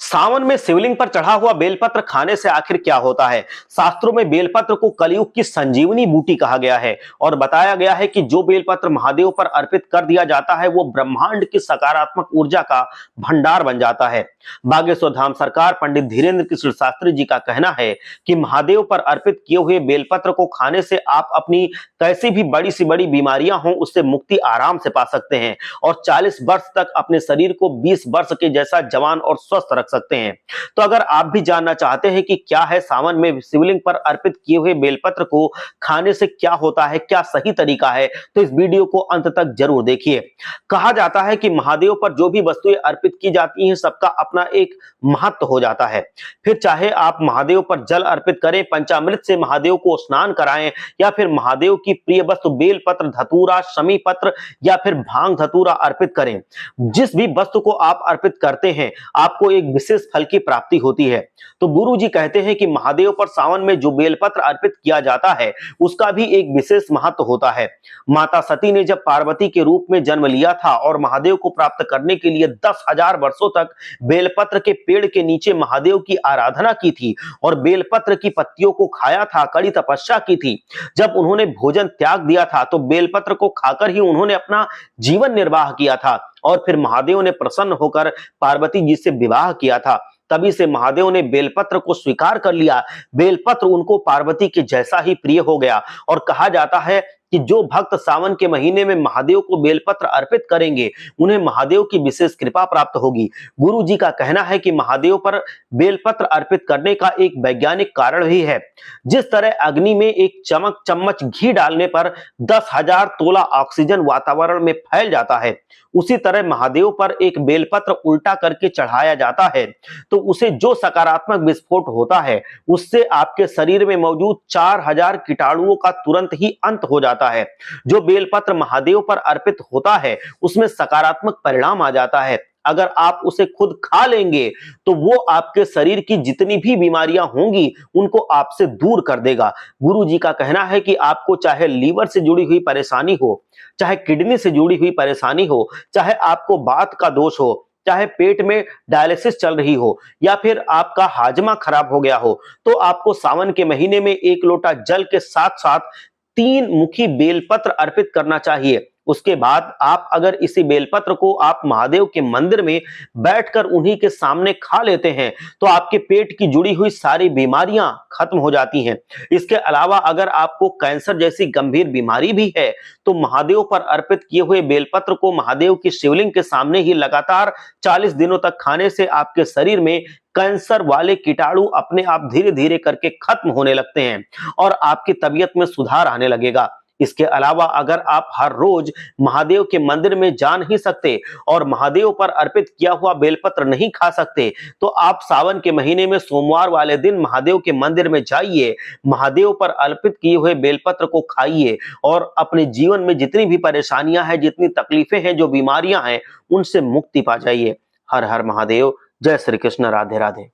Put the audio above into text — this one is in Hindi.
सावन में शिवलिंग पर चढ़ा हुआ बेलपत्र खाने से आखिर क्या होता है। शास्त्रों में बेलपत्र को कलयुग की संजीवनी बूटी कहा गया है और बताया गया है कि जो बेलपत्र महादेव पर अर्पित कर दिया जाता है वो ब्रह्मांड की सकारात्मक ऊर्जा का भंडार बन जाता है। बागेश्वर धाम सरकार पंडित धीरेन्द्र कृष्ण शास्त्री जी का कहना है कि महादेव पर अर्पित किए हुए बेलपत्र को खाने से आप अपनी कैसी भी बड़ी सी बड़ी बीमारियां हों उससे मुक्ति आराम से पा सकते हैं और 40 वर्ष तक अपने शरीर को 20 वर्ष के जैसा जवान और स्वस्थ रख सकते हैं। तो अगर आप भी जानना चाहते हैं कि क्या है सावन में शिवलिंग पर अर्पित किए हुए बेलपत्र को खाने से क्या होता है, क्या सही तरीका है, तो इस वीडियो को अंत तक जरूर देखिए। कहा जाता है कि महादेव पर जो भी वस्तुएं अर्पित की जाती हैं सबका अपना एक महत्व हो जाता है। फिर चाहे आप महादेव पर जल अर्पित करें, पंचामृत से महादेव को स्नान कराएं या फिर महादेव की प्रिय वस्तु बेलपत्र, धतूरा, शमी पत्र या फिर भांग धतूरा अर्पित करें, जिस भी वस्तु को आप अर्पित करते हैं आपको एक विशेष फल की प्राप्ति होती है। तो गुरु जी कहते हैं कि महादेव पर सावन में जो बेलपत्र अर्पित किया जाता है उसका भी एक विशेष महत्व होता है। माता सती ने जब पार्वती के रूप में जन्म लिया था और महादेव को प्राप्त करने के लिए 10,000 वर्षों तक बेलपत्र के पेड़ के नीचे महादेव की आराधना की थी और बेलपत्र की पत्तियों को खाया था, कड़ी तपस्या की थी। जब उन्होंने भोजन त्याग दिया था तो बेलपत्र को खाकर ही उन्होंने अपना जीवन निर्वाह किया था और फिर महादेव ने प्रसन्न होकर पार्वती जी से विवाह किया था। तभी से महादेव ने बेलपत्र को स्वीकार कर लिया। बेलपत्र उनको पार्वती के जैसा ही प्रिय हो गया और कहा जाता है कि जो भक्त सावन के महीने में महादेव को बेलपत्र अर्पित करेंगे उन्हें महादेव की विशेष कृपा प्राप्त होगी। गुरु जी का कहना है कि महादेव पर बेलपत्र अर्पित करने का एक वैज्ञानिक कारण भी है। जिस तरह अग्नि में एक चम्मच घी डालने पर 10,000 तोला ऑक्सीजन वातावरण में फैल जाता है, उसी तरह महादेव पर एक बेलपत्र उल्टा करके चढ़ाया जाता है तो उसे जो सकारात्मक विस्फोट होता है उससे आपके शरीर में मौजूद 4,000 कीटाणुओं का तुरंत ही अंत हो जाता है। जो बेलपत्र महादेव पर अर्पित होता है उसमें सकारात्मक परिणाम आ जाता है। अगर आप उसे खुद खा लेंगे तो वो आपके शरीर की जितनी भी बीमारियां होंगी उनको आपसे दूर कर देगा। गुरु जी का कहना है कि आपको चाहे लीवर से जुड़ी हुई परेशानी हो, चाहे किडनी से जुड़ी हुई परेशानी हो, चाहे आपको वात का दोष हो, चाहे पेट में डायलिसिस चल रही हो या फिर आपका हाजमा खराब हो गया हो, तो आपको सावन के महीने में 1 लोटा जल के साथ साथ 3 मुखी बेलपत्र अर्पित करना चाहिए। उसके बाद आप अगर इसी बेलपत्र को आप महादेव के मंदिर में बैठकर उन्हीं के सामने खा लेते हैं तो आपके पेट की जुड़ी हुई सारी बीमारियां खत्म हो जाती हैं। इसके अलावा अगर आपको कैंसर जैसी गंभीर बीमारी भी है तो महादेव पर अर्पित किए हुए बेलपत्र को महादेव की शिवलिंग के सामने ही लगातार 40 दिनों तक खाने से आपके शरीर में कैंसर वाले कीटाणु अपने आप धीरे धीरे करके खत्म होने लगते हैं और आपकी तबीयत में सुधार आने लगेगा। इसके अलावा अगर आप हर रोज महादेव के मंदिर में जा नहीं सकते और महादेव पर अर्पित किया हुआ बेलपत्र नहीं खा सकते तो आप सावन के महीने में सोमवार वाले दिन महादेव के मंदिर में जाइए, महादेव पर अर्पित किए हुए बेलपत्र को खाइए और अपने जीवन में जितनी भी परेशानियां हैं, जितनी तकलीफें हैं, जो बीमारियां हैं, उनसे मुक्ति पा जाइए। हर हर महादेव। जय श्री कृष्ण। राधे राधे।